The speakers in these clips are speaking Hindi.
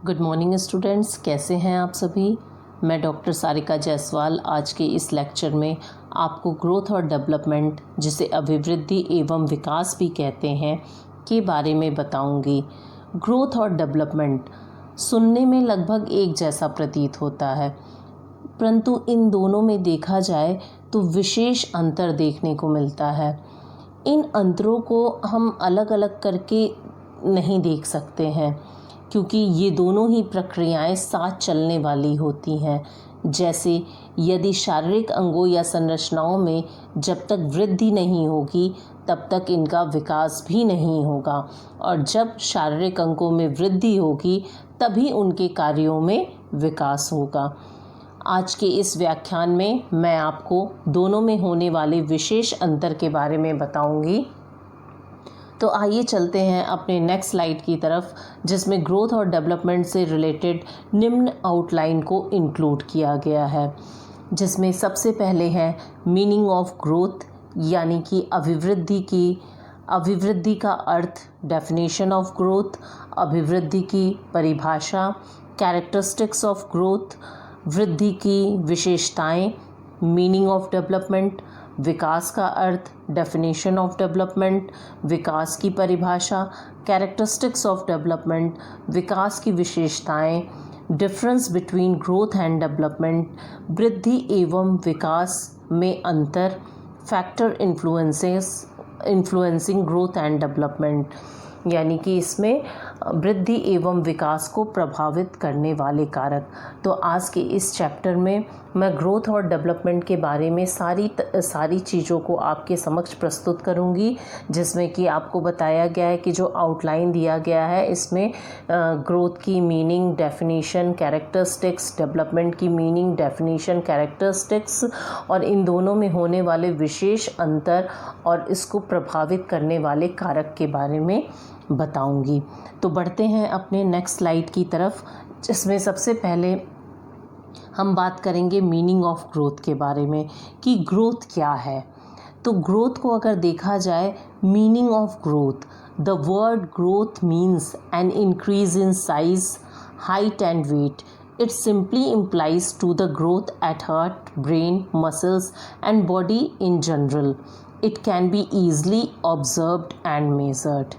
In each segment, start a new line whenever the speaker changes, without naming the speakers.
गुड मॉर्निंग स्टूडेंट्स, कैसे हैं आप सभी। मैं डॉक्टर सारिका जायसवाल आज के इस लेक्चर में आपको ग्रोथ और डेवलपमेंट, जिसे अभिवृद्धि एवं विकास भी कहते हैं, के बारे में बताऊंगी। ग्रोथ और डेवलपमेंट सुनने में लगभग एक जैसा प्रतीत होता है, परंतु इन दोनों में देखा जाए तो विशेष अंतर देखने को मिलता है। इन अंतरों को हम अलग अलग करके नहीं देख सकते हैं, क्योंकि ये दोनों ही प्रक्रियाएं साथ चलने वाली होती हैं। जैसे यदि शारीरिक अंगों या संरचनाओं में जब तक वृद्धि नहीं होगी तब तक इनका विकास भी नहीं होगा, और जब शारीरिक अंगों में वृद्धि होगी तभी उनके कार्यों में विकास होगा। आज के इस व्याख्यान में मैं आपको दोनों में होने वाले विशेष अंतर के बारे में बताऊंगी। तो आइए चलते हैं अपने नेक्स्ट स्लाइड की तरफ, जिसमें ग्रोथ और डेवलपमेंट से रिलेटेड निम्न आउटलाइन को इंक्लूड किया गया है। जिसमें सबसे पहले है मीनिंग ऑफ ग्रोथ, यानी कि अभिवृद्धि का अर्थ, डेफिनेशन ऑफ ग्रोथ, अभिवृद्धि की परिभाषा, कैरेक्टरिस्टिक्स ऑफ ग्रोथ, वृद्धि की विशेषताएं, मीनिंग ऑफ डेवलपमेंट, विकास का अर्थ, डेफिनेशन ऑफ डेवलपमेंट, विकास की परिभाषा, कैरेक्टरिस्टिक्स ऑफ डेवलपमेंट, विकास की विशेषताएं, difference between growth and development, वृद्धि एवं विकास में अंतर, factor influencing growth and development, यानी कि इसमें वृद्धि एवं विकास को प्रभावित करने वाले कारक। तो आज के इस चैप्टर में मैं ग्रोथ और डेवलपमेंट के बारे में सारी चीज़ों को आपके समक्ष प्रस्तुत करूंगी, जिसमें कि आपको बताया गया है कि जो आउटलाइन दिया गया है इसमें ग्रोथ की मीनिंग, डेफिनेशन, कैरेक्टरिस्टिक्स, डेवलपमेंट की मीनिंग, डेफिनेशन, कैरेक्टरिस्टिक्स, और इन दोनों में होने वाले विशेष अंतर और इसको प्रभावित करने वाले कारक के बारे में बताऊंगी। तो बढ़ते हैं अपने नेक्स्ट स्लाइड की तरफ, जिसमें सबसे पहले हम बात करेंगे मीनिंग ऑफ ग्रोथ के बारे में कि ग्रोथ क्या है। तो ग्रोथ को अगर देखा जाए, meaning of growth, the word growth means an increase in size, height and weight. It simply implies to the growth at heart, brain, muscles and body in general. It can be easily observed and measured.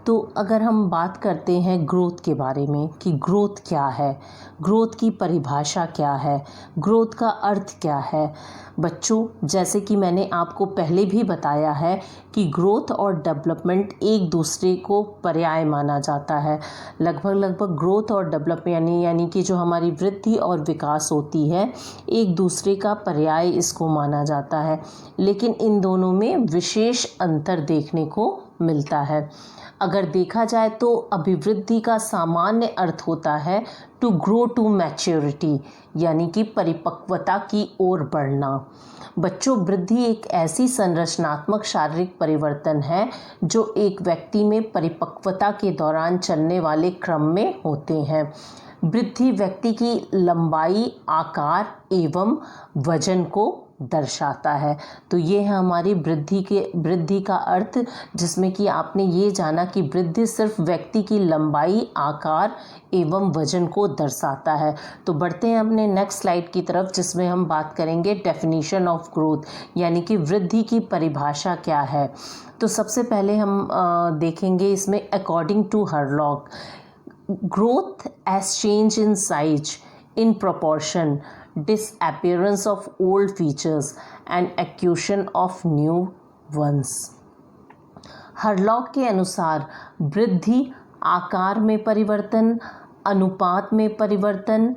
तो अगर हम बात करते हैं ग्रोथ के बारे में कि ग्रोथ क्या है, ग्रोथ की परिभाषा क्या है, ग्रोथ का अर्थ क्या है। बच्चों, जैसे कि मैंने आपको पहले भी बताया है कि ग्रोथ और डेवलपमेंट एक दूसरे को पर्याय माना जाता है। लगभग ग्रोथ और डेवलपमेंट यानी कि जो हमारी वृद्धि और विकास होती है, एक दूसरे का पर्याय इसको माना जाता है, लेकिन इन दोनों में विशेष अंतर देखने को मिलता है। अगर देखा जाए तो अभिवृद्धि का सामान्य अर्थ होता है टू ग्रो टू मैच्योरिटी, यानी कि परिपक्वता की ओर बढ़ना। बच्चों, वृद्धि एक ऐसी संरचनात्मक शारीरिक परिवर्तन है जो एक व्यक्ति में परिपक्वता के दौरान चलने वाले क्रम में होते हैं। वृद्धि व्यक्ति की लंबाई, आकार एवं वजन को दर्शाता है। तो ये है हमारी वृद्धि का अर्थ, जिसमें कि आपने ये जाना कि वृद्धि सिर्फ व्यक्ति की लंबाई, आकार एवं वजन को दर्शाता है। तो बढ़ते हैं अपने नेक्स्ट स्लाइड की तरफ, जिसमें हम बात करेंगे डेफिनेशन ऑफ ग्रोथ, यानी कि वृद्धि की परिभाषा क्या है। तो सबसे पहले हम देखेंगे इसमें according to Hurlock, growth as change in size, in proportion, disappearance of old features and accretion of new ones. Hurlock के अनुसार वृद्धि आकार में परिवर्तन, अनुपात में परिवर्तन,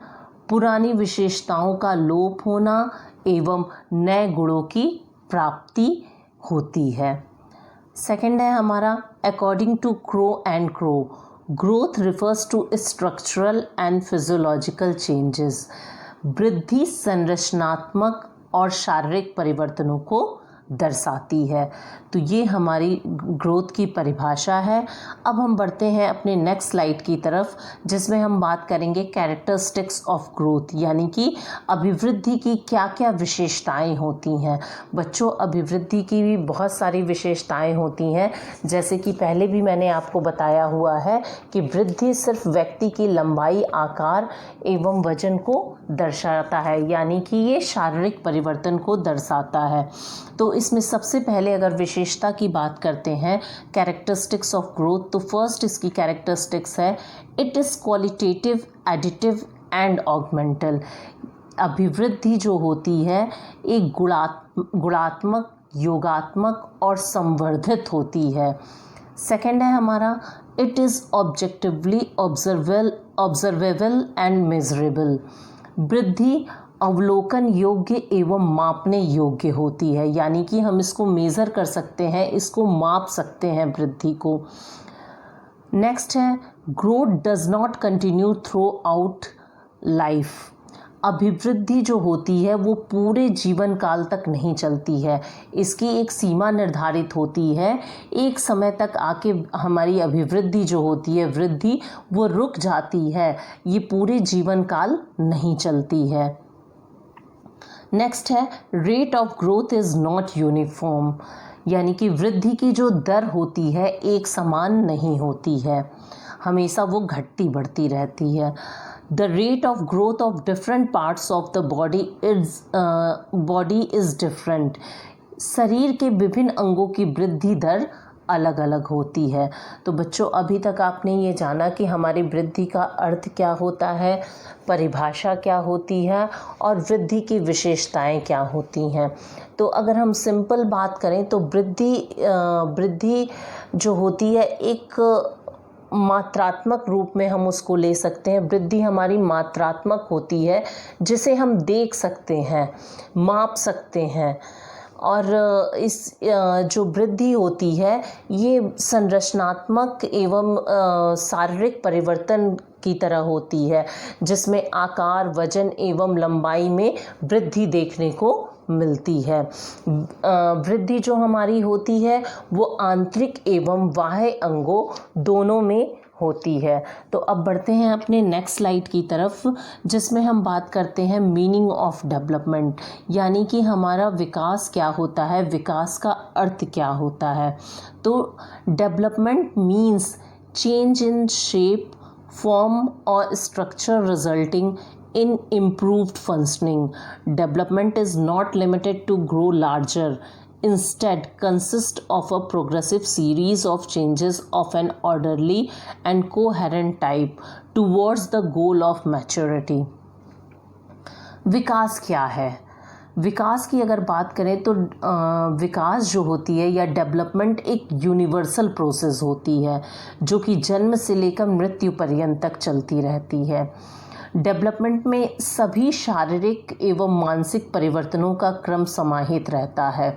पुरानी विशेषताओं का लोप होना एवं नए गुणों की प्राप्ति होती है। सेकंड है हमारा according to Crow and Crow, growth refers to structural and physiological changes. वृद्धि संरचनात्मक और शारीरिक परिवर्तनों को दर्शाती है। तो ये हमारी ग्रोथ की परिभाषा है। अब हम बढ़ते हैं अपने नेक्स्ट स्लाइड की तरफ, जिसमें हम बात करेंगे कैरेक्टरिस्टिक्स ऑफ ग्रोथ, यानी कि अभिवृद्धि की क्या क्या विशेषताएं होती हैं। बच्चों, अभिवृद्धि की भी बहुत सारी विशेषताएं होती हैं, जैसे कि पहले भी मैंने आपको बताया हुआ है कि वृद्धि सिर्फ व्यक्ति की लंबाई, आकार एवं वजन को दर्शाता है, यानी कि ये शारीरिक परिवर्तन को दर्शाता है। तो इसमें सबसे पहले अगर विशेषता की बात करते हैं कैरेक्टरिस्टिक्स ऑफ ग्रोथ, तो फर्स्ट इसकी कैरेक्टरिस्टिक्स है it is qualitative, additive and augmental. अभिवृद्धि जो होती है एक गुणात्मक, योगात्मक और संवर्धित होती है। सेकंड है हमारा it is objectively observable and measurable. वृद्धि अवलोकन योग्य एवं मापने योग्य होती है, यानी कि हम इसको मेज़र कर सकते हैं, इसको माप सकते हैं वृद्धि को। नेक्स्ट है growth does not continue through out life. अभिवृद्धि जो होती है वो पूरे जीवन काल तक नहीं चलती है, इसकी एक सीमा निर्धारित होती है। एक समय तक आके हमारी अभिवृद्धि जो होती है, वृद्धि, वो रुक जाती है, ये पूरे जीवन काल नहीं चलती है। नेक्स्ट है rate of growth is not uniform, यानी कि वृद्धि की जो दर होती है एक समान नहीं होती है, हमेशा वो घटती बढ़ती रहती है। The rate of growth of different parts of the body is different. शरीर के विभिन्न अंगों की वृद्धि दर अलग अलग होती है। तो बच्चों, अभी तक आपने ये जाना कि हमारी वृद्धि का अर्थ क्या होता है, परिभाषा क्या होती है और वृद्धि की विशेषताएं क्या होती हैं। तो अगर हम सिंपल बात करें तो वृद्धि जो होती है एक मात्रात्मक रूप में हम उसको ले सकते हैं। वृद्धि हमारी मात्रात्मक होती है, जिसे हम देख सकते हैं, माप सकते हैं। और इस जो वृद्धि होती है ये संरचनात्मक एवं शारीरिक परिवर्तन की तरह होती है, जिसमें आकार, वजन एवं लंबाई में वृद्धि देखने को मिलती है। वृद्धि जो हमारी होती है वो आंतरिक एवं बाह्य अंगों दोनों में होती है। तो अब बढ़ते हैं अपने नेक्स्ट स्लाइड की तरफ, जिसमें हम बात करते हैं मीनिंग ऑफ डेवलपमेंट, यानी कि हमारा विकास क्या होता है, विकास का अर्थ क्या होता है। तो development means change in shape, form और structure resulting in improved functioning. Development is not limited to grow larger. Instead, consists of a progressive series of changes of an orderly and coherent type towards the goal of maturity. विकास क्या है? विकास की अगर बात करें तो विकास जो होती है या डेवलपमेंट एक यूनिवर्सल प्रोसेस होती है, जो कि जन्म से लेकर मृत्यु पर्यंत तक चलती रहती है। डेवलपमेंट में सभी शारीरिक एवं मानसिक परिवर्तनों का क्रम समाहित रहता है।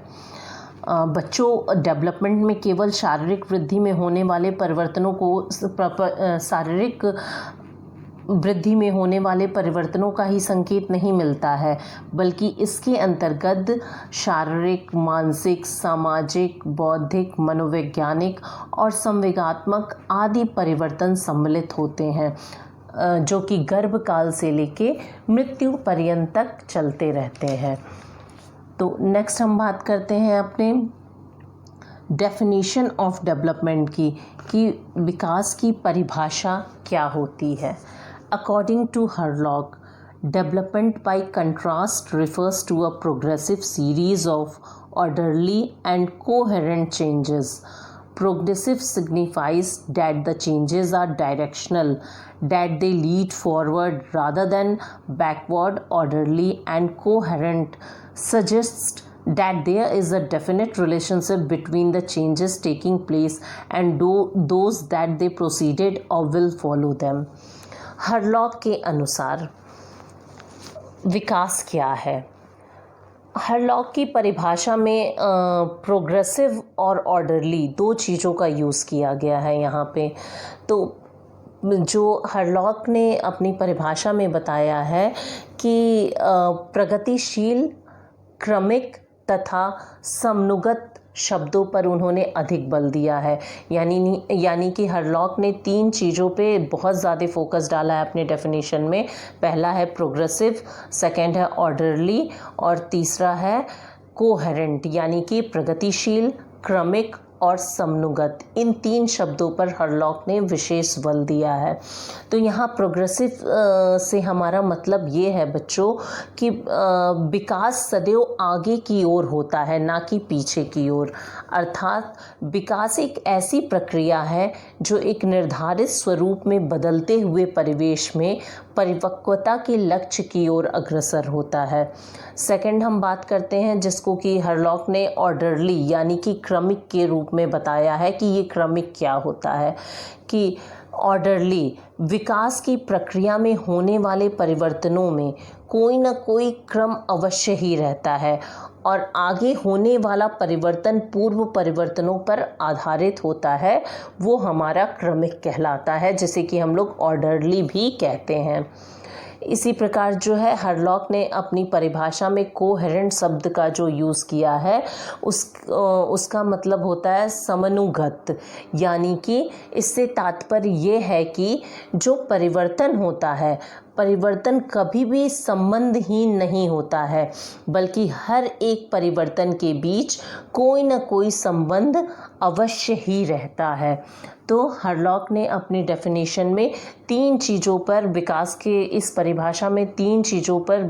बच्चों, डेवलपमेंट में केवल शारीरिक वृद्धि में होने वाले परिवर्तनों को शारीरिक वृद्धि में होने वाले परिवर्तनों का ही संकेत नहीं मिलता है, बल्कि इसके अंतर्गत शारीरिक, मानसिक, सामाजिक, बौद्धिक, मनोवैज्ञानिक और संवेगात्मक आदि परिवर्तन सम्मिलित होते हैं, जो कि गर्भकाल से लेके मृत्यु पर्यंत तक चलते रहते हैं। तो नेक्स्ट हम बात करते हैं अपने डेफिनेशन ऑफ डेवलपमेंट की, कि विकास की परिभाषा क्या होती है। According to Hurlock, development by contrast refers to a progressive series of orderly and coherent changes. Progressive signifies that the changes are directional, that they lead forward rather than backward. Orderly and coherent suggests that there is a definite relationship between the changes taking place and those that they proceeded or will follow them. Hurlock के अनुसार विकास क्या है? हरलॉक की परिभाषा में प्रोग्रेसिव और ऑर्डरली दो चीज़ों का यूज़ किया गया है यहाँ पे। तो जो हरलॉक ने अपनी परिभाषा में बताया है कि प्रगतिशील, क्रमिक तथा समनुगत शब्दों पर उन्होंने अधिक बल दिया है। यानी कि हरलॉक ने 3 चीज़ों पे बहुत ज़्यादा फोकस डाला है अपने डेफिनेशन में। पहला है प्रोग्रेसिव, सेकंड है ऑर्डरली और तीसरा है कोहेरेंट, यानी कि प्रगतिशील, क्रमिक और समनुगत। इन 3 शब्दों पर हरलॉक ने विशेष बल दिया है। तो यहाँ प्रोग्रेसिव से हमारा मतलब ये है बच्चों कि विकास सदैव आगे की ओर होता है, ना कि पीछे की ओर। अर्थात विकास एक ऐसी प्रक्रिया है जो एक निर्धारित स्वरूप में बदलते हुए परिवेश में परिपक्वता के लक्ष्य की ओर अग्रसर होता है। सेकंड हम बात करते हैं जिसको कि हरलॉक ने ऑर्डरली यानी कि क्रमिक के रूप में बताया है कि ये क्रमिक क्या होता है। कि ऑर्डरली विकास की प्रक्रिया में होने वाले परिवर्तनों में कोई ना कोई क्रम अवश्य ही रहता है और आगे होने वाला परिवर्तन पूर्व परिवर्तनों पर आधारित होता है, वो हमारा क्रमिक कहलाता है, जिसे कि हम लोग ऑर्डरली भी कहते हैं। इसी प्रकार जो है हरलॉक ने अपनी परिभाषा में कोहेरेंट शब्द का जो यूज़ किया है उसका मतलब होता है समनुगत, यानी कि इससे तात्पर्य ये है कि जो परिवर्तन होता है, परिवर्तन कभी भी संबंधहीन नहीं होता है, बल्कि हर एक परिवर्तन के बीच कोई न कोई संबंध अवश्य ही रहता है। तो हरलॉक ने अपनी डेफिनेशन में 3 चीज़ों पर, विकास के इस परिभाषा में 3 चीज़ों पर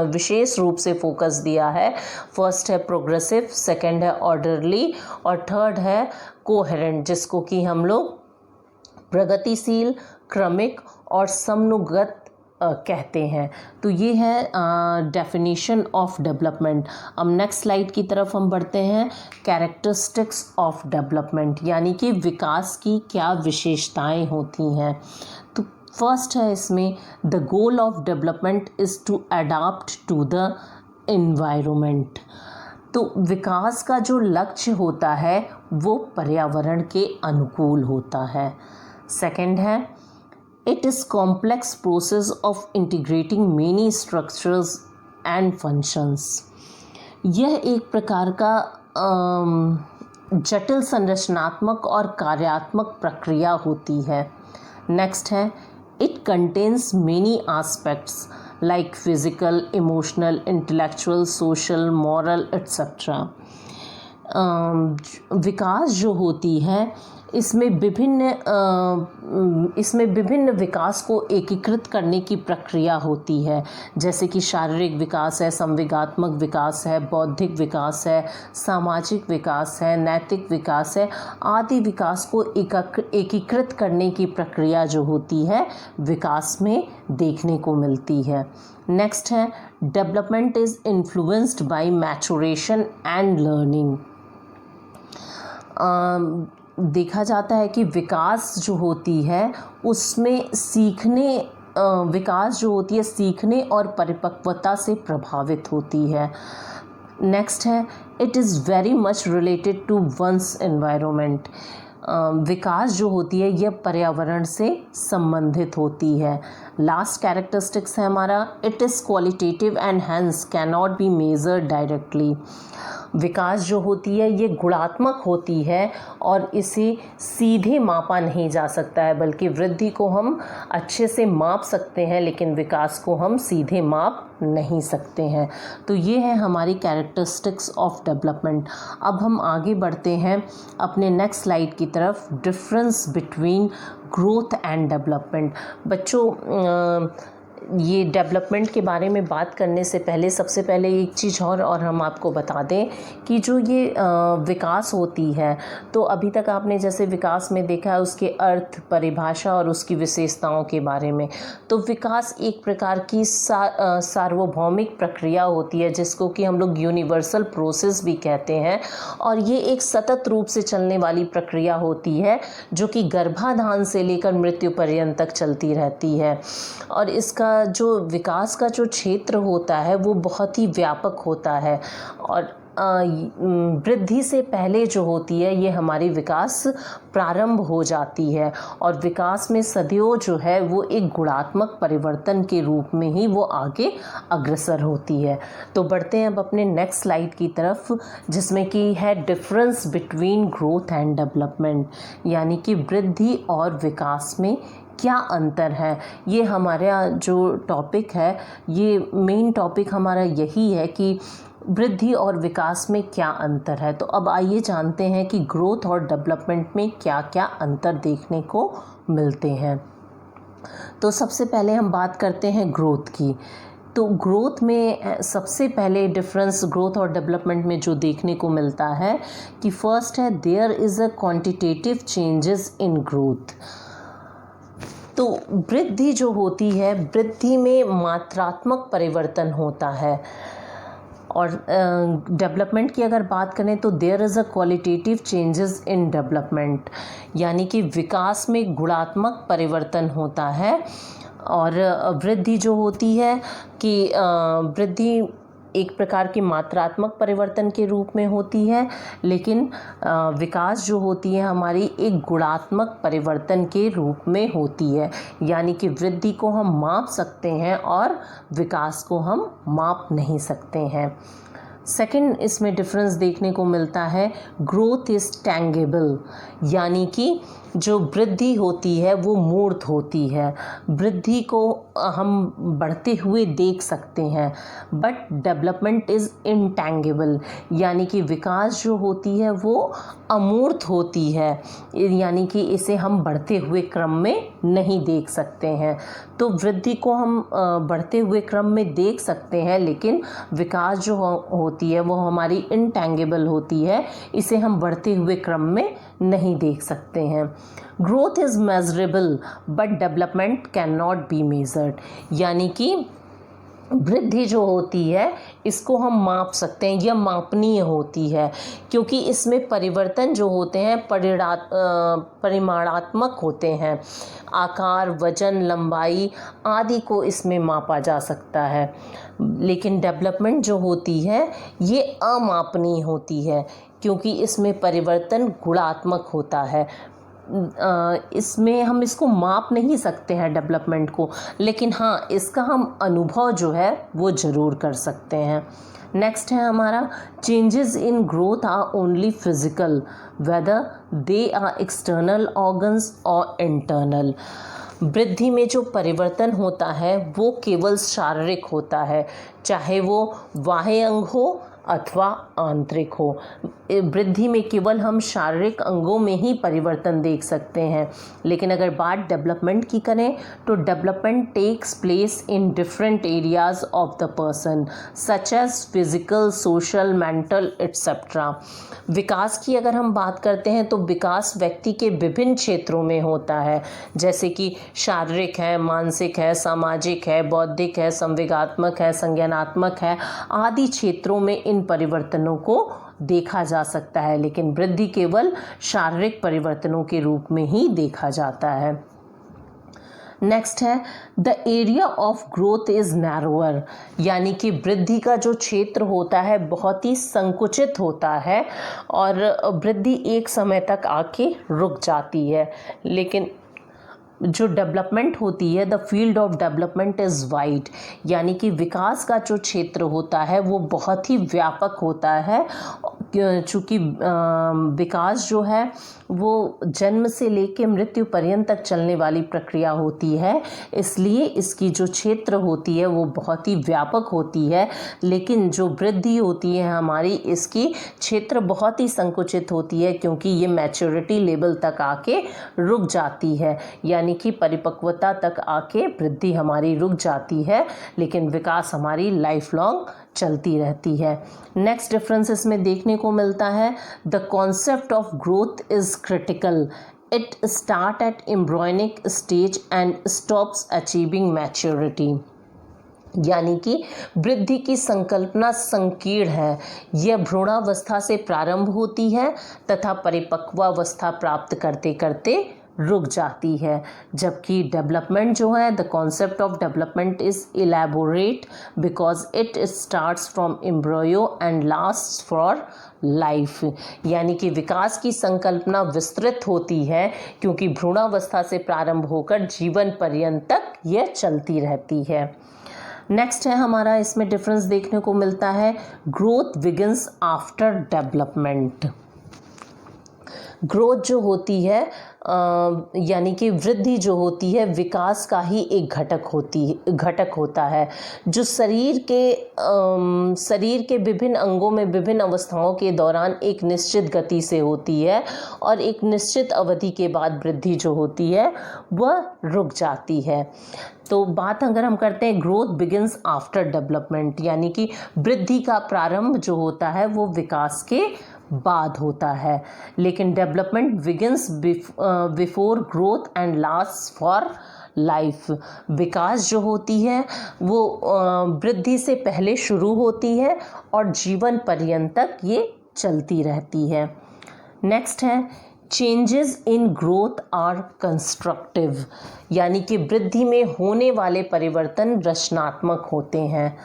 विशेष रूप से फोकस दिया है। फर्स्ट है प्रोग्रेसिव, सेकंड है ऑर्डरली और थर्ड है कोहेरेंट, जिसको कि हम लोग प्रगतिशील, क्रमिक और समनुगत कहते हैं। तो ये है डेफिनेशन ऑफ डेवलपमेंट। अब नेक्स्ट स्लाइड की तरफ हम बढ़ते हैं। कैरेक्टरिस्टिक्स ऑफ डेवलपमेंट, यानी कि विकास की क्या विशेषताएं होती हैं। तो फर्स्ट है इसमें, the goal of development is to adopt to the environment. तो विकास का जो लक्ष्य होता है वो पर्यावरण के अनुकूल होता है। सेकंड है, it is complex process of integrating many structures and functions। यह एक प्रकार का जटिल संरचनात्मक और कार्यात्मक प्रक्रिया होती है। नेक्स्ट है, it contains many aspects like physical, emotional, intellectual, social, moral etc। विकास जो होती है इसमें विभिन्न विकास को एकीकृत करने की प्रक्रिया होती है, जैसे कि शारीरिक विकास है, संवेगात्मक विकास है, बौद्धिक विकास है, सामाजिक विकास है, नैतिक विकास है, आदि विकास को एकीकृत करने की प्रक्रिया जो होती है विकास में देखने को मिलती है। नेक्स्ट है, development is influenced by maturation and learning. देखा जाता है कि विकास जो होती है उसमें विकास जो होती है सीखने और परिपक्वता से प्रभावित होती है। नेक्स्ट है, it is very much related to one's environment. विकास जो होती है यह पर्यावरण से संबंधित होती है। लास्ट कैरेक्टरिस्टिक्स है हमारा, it is qualitative and hence can not be measured directly. विकास जो होती है ये गुणात्मक होती है और इसे सीधे मापा नहीं जा सकता है, बल्कि वृद्धि को हम अच्छे से माप सकते हैं लेकिन विकास को हम सीधे माप नहीं सकते हैं। तो ये है हमारी कैरेक्टरिस्टिक्स ऑफ डेवलपमेंट। अब हम आगे बढ़ते हैं अपने नेक्स्ट स्लाइड की तरफ, difference between growth and development. बच्चों ये डेवलपमेंट के बारे में बात करने से पहले सबसे पहले एक चीज़ और हम आपको बता दें कि जो ये विकास होती है, तो अभी तक आपने जैसे विकास में देखा है उसके अर्थ, परिभाषा और उसकी विशेषताओं के बारे में। तो विकास एक प्रकार की सार्वभौमिक प्रक्रिया होती है जिसको कि हम लोग यूनिवर्सल प्रोसेस भी कहते हैं, और ये एक सतत रूप से चलने वाली प्रक्रिया होती है जो कि गर्भाधान से लेकर मृत्यु पर्यंत तक चलती रहती है। और इसका जो विकास का जो क्षेत्र होता है वो बहुत ही व्यापक होता है और वृद्धि से पहले जो होती है ये हमारी विकास प्रारंभ हो जाती है, और विकास में सदैव जो है वो एक गुणात्मक परिवर्तन के रूप में ही वो आगे अग्रसर होती है। तो बढ़ते हैं अब अपने नेक्स्ट स्लाइड की तरफ, जिसमें कि है difference between growth and development, यानी कि वृद्धि और विकास में क्या अंतर है। ये हमारा जो टॉपिक है, ये मेन टॉपिक हमारा यही है कि वृद्धि और विकास में क्या अंतर है। तो अब आइए जानते हैं कि ग्रोथ और डेवलपमेंट में क्या क्या अंतर देखने को मिलते हैं। तो सबसे पहले हम बात करते हैं ग्रोथ की। तो ग्रोथ में सबसे पहले डिफरेंस ग्रोथ और डेवलपमेंट में जो देखने को मिलता है कि फर्स्ट है there is a quantitative changes in growth. तो वृद्धि जो होती है, वृद्धि में मात्रात्मक परिवर्तन होता है, और डेवलपमेंट की अगर बात करें तो there is a qualitative changes in development, यानी कि विकास में गुणात्मक परिवर्तन होता है। और वृद्धि जो होती है कि वृद्धि एक प्रकार की मात्रात्मक परिवर्तन के रूप में होती है, लेकिन विकास जो होती है हमारी एक गुणात्मक परिवर्तन के रूप में होती है, यानी कि वृद्धि को हम माप सकते हैं और विकास को हम माप नहीं सकते हैं। सेकंड इसमें डिफरेंस देखने को मिलता है ग्रोथ इज़ टैंगेबल, यानी कि जो वृद्धि होती है वो मूर्त होती है, वृद्धि को हम बढ़ते हुए देख सकते हैं। बट डेवलपमेंट इज़ इनटैंगेबल, यानी कि विकास जो होती है वो अमूर्त होती है, यानी कि इसे हम बढ़ते हुए क्रम में नहीं देख सकते हैं। तो वृद्धि को हम बढ़ते हुए क्रम में देख सकते हैं, लेकिन विकास जो होती है वो हमारी इनटैंगेबल होती है, इसे हम बढ़ते हुए क्रम में नहीं देख सकते हैं। Growth is measurable but development can not be measured, यानी कि वृद्धि जो होती है इसको हम माप सकते हैं, यह मापनीय होती है, क्योंकि इसमें परिवर्तन जो होते हैं परिमाणात्मक होते हैं। आकार, वजन, लंबाई आदि को इसमें मापा जा सकता है, लेकिन डेवलपमेंट जो होती है ये अमापनीय होती है, क्योंकि इसमें परिवर्तन गुणात्मक होता है। इसमें हम इसको माप नहीं सकते हैं डेवलपमेंट को, लेकिन हाँ इसका हम अनुभव जो है वो ज़रूर कर सकते हैं। नेक्स्ट है हमारा changes in growth are only physical whether they are external organs और इंटरनल। वृद्धि में जो परिवर्तन होता है वो केवल शारीरिक होता है, चाहे वो बाह्य अंग हो अथवा आंतरिक हो। वृद्धि में केवल हम शारीरिक अंगों में ही परिवर्तन देख सकते हैं, लेकिन अगर बात डेवलपमेंट की करें तो development takes place in different areas of the person such as physical, social, mental etcetera. विकास की अगर हम बात करते हैं तो विकास व्यक्ति के विभिन्न क्षेत्रों में होता है, जैसे कि शारीरिक है, मानसिक है, सामाजिक है, बौद्धिक है, संवेगात्मक है, संज्ञानात्मक है, आदि क्षेत्रों में इन परिवर्तनों को देखा जा सकता है, लेकिन वृद्धि केवल शारीरिक परिवर्तनों के रूप में ही देखा जाता है। नेक्स्ट है the area of growth is narrower, यानी कि वृद्धि का जो क्षेत्र होता है बहुत ही संकुचित होता है और वृद्धि एक समय तक आके रुक जाती है, लेकिन जो डेवलपमेंट होती है the field of development is wide, यानी कि विकास का जो क्षेत्र होता है वो बहुत ही व्यापक होता है। चूँकि विकास जो है वो जन्म से लेकर मृत्यु पर्यंत तक चलने वाली प्रक्रिया होती है, इसलिए इसकी जो क्षेत्र होती है वो बहुत ही व्यापक होती है, लेकिन जो वृद्धि होती है हमारी इसकी क्षेत्र बहुत ही संकुचित होती है, क्योंकि ये मैच्योरिटी लेवल तक आके रुक जाती है, यानी कि परिपक्वता तक आके वृद्धि हमारी रुक जाती है, लेकिन विकास हमारी लाइफ लॉन्ग चलती रहती है। नेक्स्ट डिफरेंस इसमें देखने को मिलता है the concept of growth is critical, it start at embryonic stage and stops achieving maturity, यानी कि वृद्धि की संकल्पना संकीर्ण है, यह भ्रूणावस्था से प्रारंभ होती है तथा परिपक्वावस्था प्राप्त करते करते रुक जाती है। जबकि डेवलपमेंट जो है, the concept of development is elaborate because it starts from embryo and lasts for life. यानी कि विकास की संकल्पना विस्तृत होती है क्योंकि भ्रूणावस्था से प्रारंभ होकर जीवन पर्यंत तक यह चलती रहती है। नेक्स्ट है हमारा, इसमें डिफरेंस देखने को मिलता है, growth begins after development. Growth जो होती है यानी कि वृद्धि जो होती है विकास का ही एक घटक होता है, जो शरीर के विभिन्न अंगों में विभिन्न अवस्थाओं के दौरान एक निश्चित गति से होती है और एक निश्चित अवधि के बाद वृद्धि जो होती है वह रुक जाती है। तो बात अगर हम करते हैं ग्रोथ बिगिंस आफ्टर डेवलपमेंट, यानी कि वृद्धि का प्रारंभ जो होता है वो विकास के बाद होता है, लेकिन development begins before growth and last for life. विकास जो होती है वो वृद्धि से पहले शुरू होती है और जीवन पर्यंत तक ये चलती रहती है। नेक्स्ट है, changes in growth are constructive, यानी कि वृद्धि में होने वाले परिवर्तन रचनात्मक होते हैं,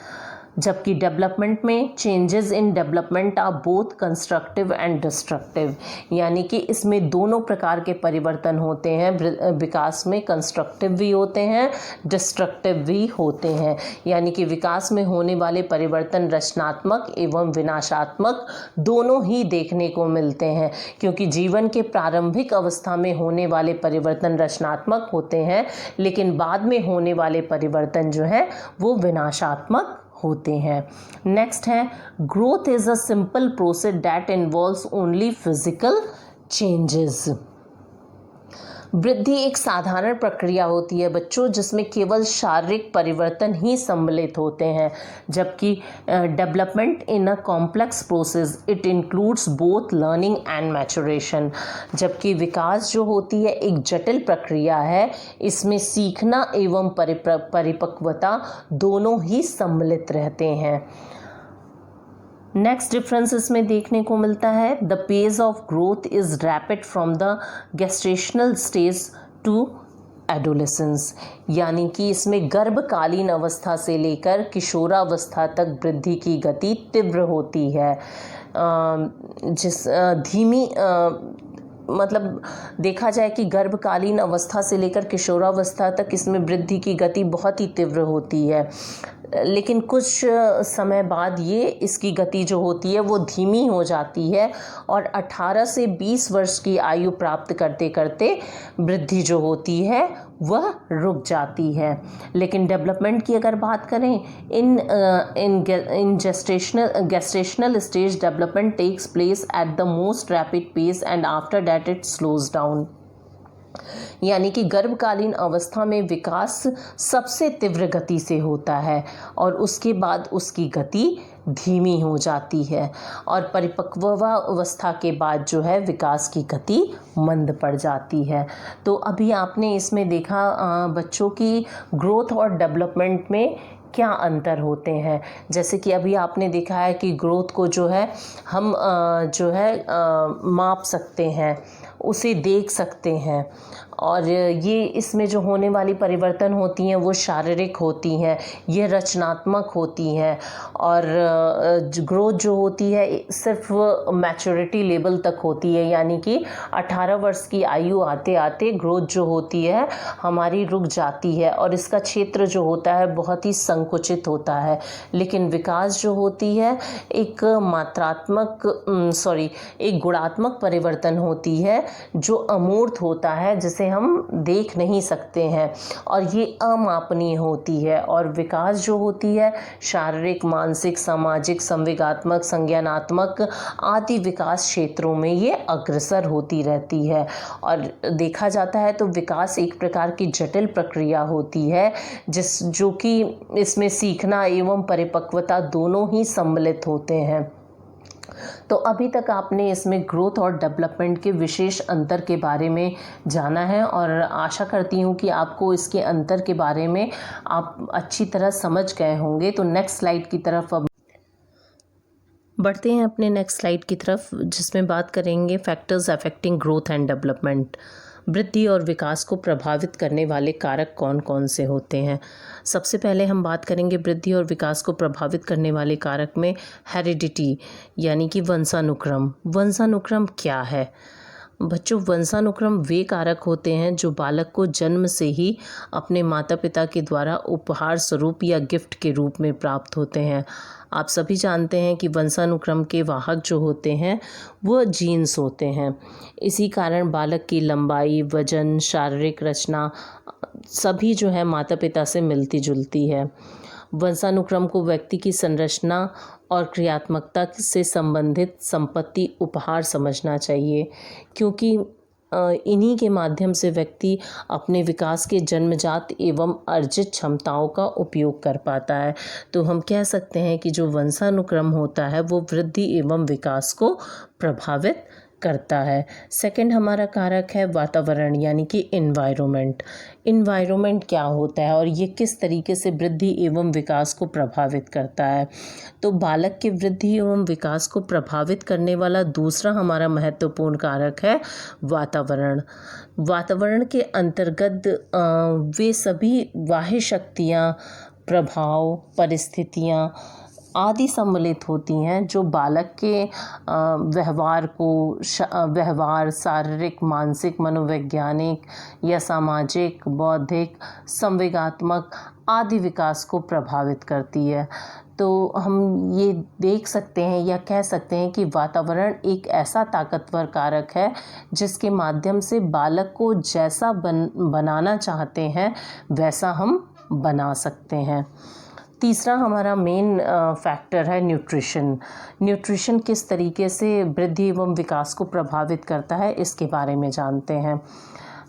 जबकि डेवलपमेंट में changes in development are both constructive and destructive, यानी कि इसमें दोनों प्रकार के परिवर्तन होते हैं। विकास में कंस्ट्रक्टिव भी होते हैं, डिस्ट्रक्टिव भी होते हैं, यानी कि विकास में होने वाले परिवर्तन रचनात्मक एवं विनाशात्मक दोनों ही देखने को मिलते हैं, क्योंकि जीवन के प्रारंभिक अवस्था में होने वाले परिवर्तन रचनात्मक होते हैं, लेकिन बाद में होने वाले परिवर्तन जो है वो विनाशात्मक होते हैं। नेक्स्ट है, growth is a simple process that involves only physical changes. वृद्धि एक साधारण प्रक्रिया होती है बच्चों, जिसमें केवल शारीरिक परिवर्तन ही सम्मिलित होते हैं, जबकि development in a complex process it includes both learning and maturation. जबकि विकास जो होती है एक जटिल प्रक्रिया है, इसमें सीखना एवं परिपक्वता दोनों ही सम्मिलित रहते हैं। नेक्स्ट डिफरेंस इसमें देखने को मिलता है, the pace of growth is rapid from the gestational stage to adolescence, यानी कि इसमें गर्भकालीन अवस्था से लेकर किशोरावस्था तक वृद्धि की गति तीव्र होती है, मतलब देखा जाए कि गर्भकालीन अवस्था से लेकर किशोरावस्था तक इसमें वृद्धि की गति बहुत ही तीव्र होती है, लेकिन कुछ समय बाद ये इसकी गति जो होती है वो धीमी हो जाती है और 18 से 20 वर्ष की आयु प्राप्त करते करते वृद्धि जो होती है वह रुक जाती है। लेकिन डेवलपमेंट की अगर बात करें, in gestational stage development takes place at the most rapid pace and after that it slows down, यानी कि गर्भकालीन अवस्था में विकास सबसे तीव्र गति से होता है और उसके बाद उसकी गति धीमी हो जाती है और परिपक्वावस्था के बाद जो है विकास की गति मंद पड़ जाती है। तो अभी आपने इसमें देखा बच्चों की ग्रोथ और डेवलपमेंट में क्या अंतर होते हैं। जैसे कि अभी आपने देखा है कि ग्रोथ को जो है हम माप सकते हैं, उसे देख सकते हैं, और ये इसमें जो होने वाली परिवर्तन होती हैं वो शारीरिक होती हैं, ये रचनात्मक होती हैं, और ग्रोथ जो होती है सिर्फ मैच्योरिटी लेवल तक होती है, यानी कि 18 वर्ष की आयु आते आते ग्रोथ जो होती है हमारी रुक जाती है और इसका क्षेत्र जो होता है बहुत ही संकुचित होता है। लेकिन विकास जो होती है एक एक गुणात्मक परिवर्तन होती है जो अमूर्त होता है, जिसे हम देख नहीं सकते हैं, और ये अमापनीय होती है। और विकास जो होती है शारीरिक, मानसिक, सामाजिक, संवेगात्मक, संज्ञानात्मक आदि विकास क्षेत्रों में ये अग्रसर होती रहती है। और देखा जाता है तो विकास एक प्रकार की जटिल प्रक्रिया होती है जो कि इसमें सीखना एवं परिपक्वता दोनों ही सम्मिलित होते हैं। तो अभी तक आपने इसमें ग्रोथ और डेवलपमेंट के विशेष अंतर के बारे में जाना है और आशा करती हूँ कि आपको इसके अंतर के बारे में आप अच्छी तरह समझ गए होंगे। तो नेक्स्ट स्लाइड की तरफ अब बढ़ते हैं, अपने नेक्स्ट स्लाइड की तरफ, जिसमें बात करेंगे factors affecting growth and development. वृद्धि और विकास को प्रभावित करने वाले कारक कौन कौन से होते हैं। सबसे पहले हम बात करेंगे वृद्धि और विकास को प्रभावित करने वाले कारक में हेरिडिटी यानी कि वंशानुक्रम। वंशानुक्रम क्या है बच्चों? वंशानुक्रम वे कारक होते हैं जो बालक को जन्म से ही अपने माता पिता के द्वारा उपहार स्वरूप या गिफ्ट के रूप में प्राप्त होते हैं। आप सभी जानते हैं कि वंशानुक्रम के वाहक जो होते हैं वो जीन्स होते हैं। इसी कारण बालक की लंबाई, वजन, शारीरिक रचना सभी जो है माता पिता से मिलती जुलती है। वंशानुक्रम को व्यक्ति की संरचना और क्रियात्मकता से संबंधित संपत्ति उपहार समझना चाहिए, क्योंकि इन्हीं के माध्यम से व्यक्ति अपने विकास के जन्मजात एवं अर्जित क्षमताओं का उपयोग कर पाता है। तो हम कह सकते हैं कि जो वंशानुक्रम होता है वो वृद्धि एवं विकास को प्रभावित करता है। सेकंड हमारा कारक है वातावरण यानी कि इन्वायरमेंट। इन्वायरमेंट क्या होता है और ये किस तरीके से वृद्धि एवं विकास को प्रभावित करता है? तो बालक के वृद्धि एवं विकास को प्रभावित करने वाला दूसरा हमारा महत्वपूर्ण कारक है वातावरण। वातावरण के अंतर्गत वे सभी बाह्य शक्तियाँ, प्रभाव, परिस्थितियाँ आदि सम्मिलित होती हैं जो बालक के व्यवहार, शारीरिक, मानसिक, मनोवैज्ञानिक या सामाजिक, बौद्धिक, संवेगात्मक आदि विकास को प्रभावित करती है। तो हम ये देख सकते हैं या कह सकते हैं कि वातावरण एक ऐसा ताकतवर कारक है जिसके माध्यम से बालक को जैसा बनाना चाहते हैं वैसा हम बना सकते हैं। तीसरा हमारा मेन फैक्टर है न्यूट्रिशन। न्यूट्रिशन किस तरीके से वृद्धि एवं विकास को प्रभावित करता है इसके बारे में जानते हैं।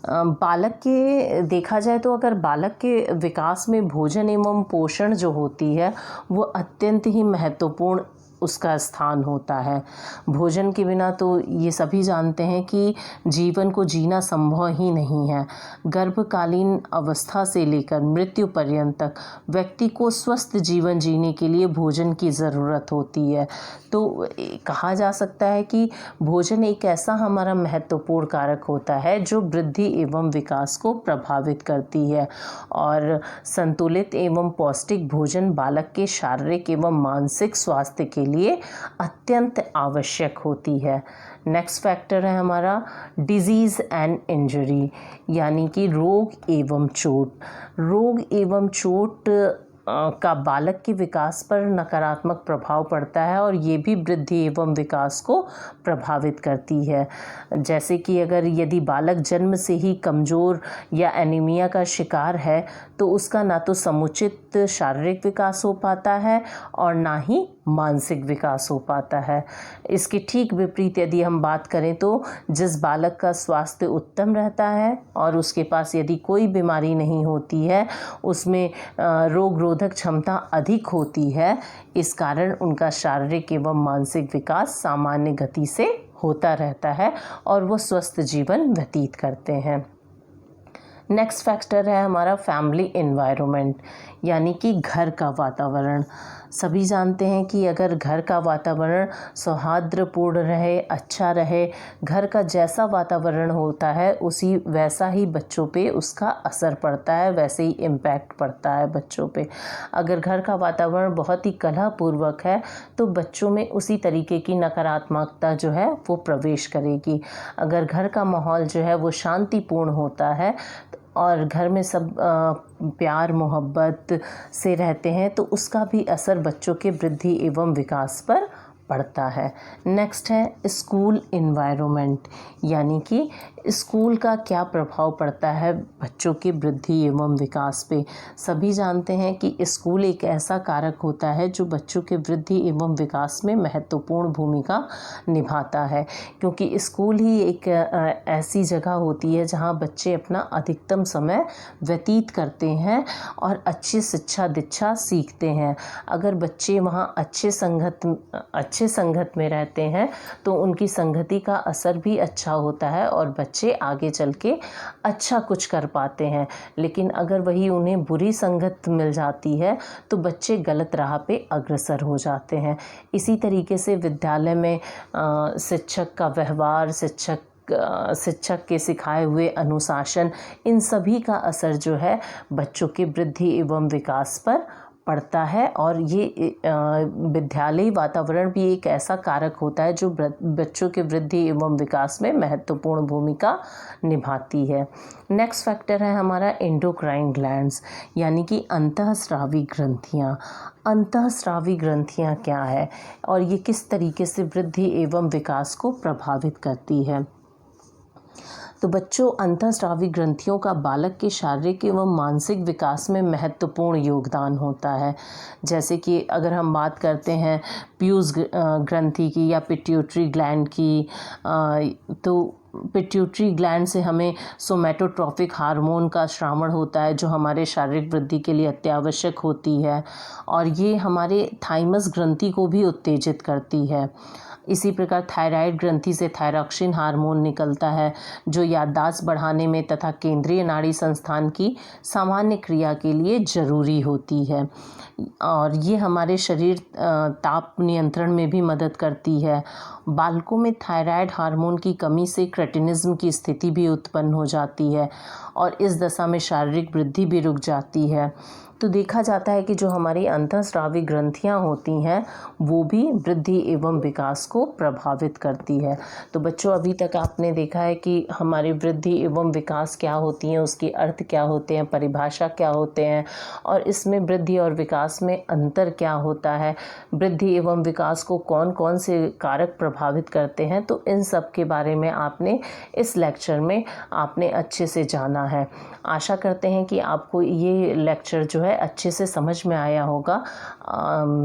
बालक के देखा जाए तो अगर बालक के विकास में भोजन एवं पोषण जो होती है वो अत्यंत ही महत्वपूर्ण उसका स्थान होता है। भोजन के बिना तो ये सभी जानते हैं कि जीवन को जीना संभव ही नहीं है। गर्भकालीन अवस्था से लेकर मृत्यु पर्यंत तक व्यक्ति को स्वस्थ जीवन जीने के लिए भोजन की ज़रूरत होती है। तो कहा जा सकता है कि भोजन एक ऐसा हमारा महत्वपूर्ण कारक होता है जो वृद्धि एवं विकास को प्रभावित करती है, और संतुलित एवं पौष्टिक भोजन बालक के शारीरिक एवं मानसिक स्वास्थ्य के लिए अत्यंत आवश्यक होती है। नेक्स्ट फैक्टर है हमारा डिजीज़ एंड इंजरी यानी कि रोग एवं चोट। रोग एवं चोट का बालक के विकास पर नकारात्मक प्रभाव पड़ता है और ये भी वृद्धि एवं विकास को प्रभावित करती है। जैसे कि अगर यदि बालक जन्म से ही कमज़ोर या एनीमिया का शिकार है तो उसका ना तो समुचित शारीरिक विकास हो पाता है और ना ही मानसिक विकास हो पाता है। इसके ठीक विपरीत यदि हम बात करें तो जिस बालक का स्वास्थ्य उत्तम रहता है और उसके पास यदि कोई बीमारी नहीं होती है उसमें रोग रोधक क्षमता अधिक होती है, इस कारण उनका शारीरिक एवं मानसिक विकास सामान्य गति से होता रहता है और वो स्वस्थ जीवन व्यतीत करते हैं। नेक्स्ट फैक्टर है हमारा फैमिली एनवायरनमेंट यानी कि घर का वातावरण। सभी जानते हैं कि अगर घर का वातावरण सौहार्दपूर्ण रहे, अच्छा रहे, घर का जैसा वातावरण होता है उसी वैसा ही बच्चों पे उसका असर पड़ता है, वैसे ही इम्पैक्ट पड़ता है बच्चों पे। अगर घर का वातावरण बहुत ही कलहपूर्वक है तो बच्चों में उसी तरीके की नकारात्मकता जो है वो प्रवेश करेगी। अगर घर का माहौल जो है वो शांतिपूर्ण होता है और घर में सब प्यार मोहब्बत से रहते हैं तो उसका भी असर बच्चों के वृद्धि एवं विकास पर पड़ता है। नेक्स्ट है स्कूल एनवायरनमेंट यानी कि स्कूल का क्या प्रभाव पड़ता है बच्चों की वृद्धि एवं विकास पे। सभी जानते हैं कि स्कूल एक ऐसा कारक होता है जो बच्चों के वृद्धि एवं विकास में महत्वपूर्ण भूमिका निभाता है, क्योंकि स्कूल ही एक ऐसी जगह होती है जहां बच्चे अपना अधिकतम समय व्यतीत करते हैं और अच्छी शिक्षा दीक्षा सीखते हैं। अगर बच्चे वहां अच्छे संगत में रहते हैं तो उनकी संगति का असर भी अच्छा होता है और बच्चे आगे चल के अच्छा कुछ कर पाते हैं। लेकिन अगर वही उन्हें बुरी संगत मिल जाती है तो बच्चे गलत राह पे अग्रसर हो जाते हैं। इसी तरीके से विद्यालय में शिक्षक का व्यवहार, शिक्षक शिक्षक के सिखाए हुए अनुशासन, इन सभी का असर जो है बच्चों के वृद्धि एवं विकास पर पड़ता है। और ये विद्यालयी वातावरण भी एक ऐसा कारक होता है जो बच्चों के वृद्धि एवं विकास में महत्वपूर्ण भूमिका निभाती है। नेक्स्ट फैक्टर है हमारा एंडोक्राइन ग्लैंड्स, यानी कि अंतःस्रावी ग्रंथियाँ। अंतःस्रावी ग्रंथियाँ क्या है और ये किस तरीके से वृद्धि एवं विकास को प्रभावित करती है? तो बच्चों, अंतःस्रावी ग्रंथियों का बालक के शारीरिक एवं मानसिक विकास में महत्वपूर्ण योगदान होता है। जैसे कि अगर हम बात करते हैं पीयूष ग्रंथि की या पिट्यूटरी ग्लैंड की, तो पिट्यूटरी ग्लैंड से हमें सोमैटोट्रॉपिक हार्मोन का स्रावण होता है जो हमारे शारीरिक वृद्धि के लिए अत्यावश्यक होती है, और ये हमारे थाइमस ग्रंथि को भी उत्तेजित करती है। इसी प्रकार थायराइड ग्रंथि से थायरॉक्सिन हार्मोन निकलता है जो याददाश्त बढ़ाने में तथा केंद्रीय नाड़ी संस्थान की सामान्य क्रिया के लिए जरूरी होती है, और ये हमारे शरीर ताप नियंत्रण में भी मदद करती है। बालकों में थायराइड हार्मोन की कमी से क्रेटिनिज्म की स्थिति भी उत्पन्न हो जाती है और इस दशा में शारीरिक वृद्धि भी रुक जाती है। तो देखा जाता है कि जो हमारी अंतःस्रावी ग्रंथियां होती हैं वो भी वृद्धि एवं विकास को प्रभावित करती है। तो बच्चों, अभी तक आपने देखा है कि हमारी वृद्धि एवं विकास क्या होती हैं, उसके अर्थ क्या होते हैं, परिभाषा क्या होते हैं, और इसमें वृद्धि और विकास में अंतर क्या होता है, वृद्धि एवं विकास को कौन कौन से कारक प्रभावित करते हैं। तो इन सब के बारे में आपने इस लेक्चर में आपने अच्छे से जाना है। आशा करते हैं कि आपको ये लेक्चर जो है अच्छे से समझ में आया होगा।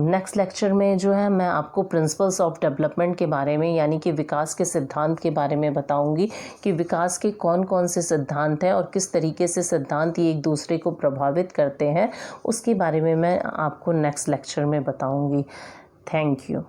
नेक्स्ट लेक्चर में जो है मैं आपको प्रिंसिपल्स ऑफ डेवलपमेंट के बारे में, यानी कि विकास के सिद्धांत के बारे में बताऊंगी कि विकास के कौन कौन से सिद्धांत हैं और किस तरीके से सिद्धांत ये एक दूसरे को प्रभावित करते हैं, उसके बारे में मैं आपको नेक्स्ट लेक्चर में बताऊंगी। Thank you.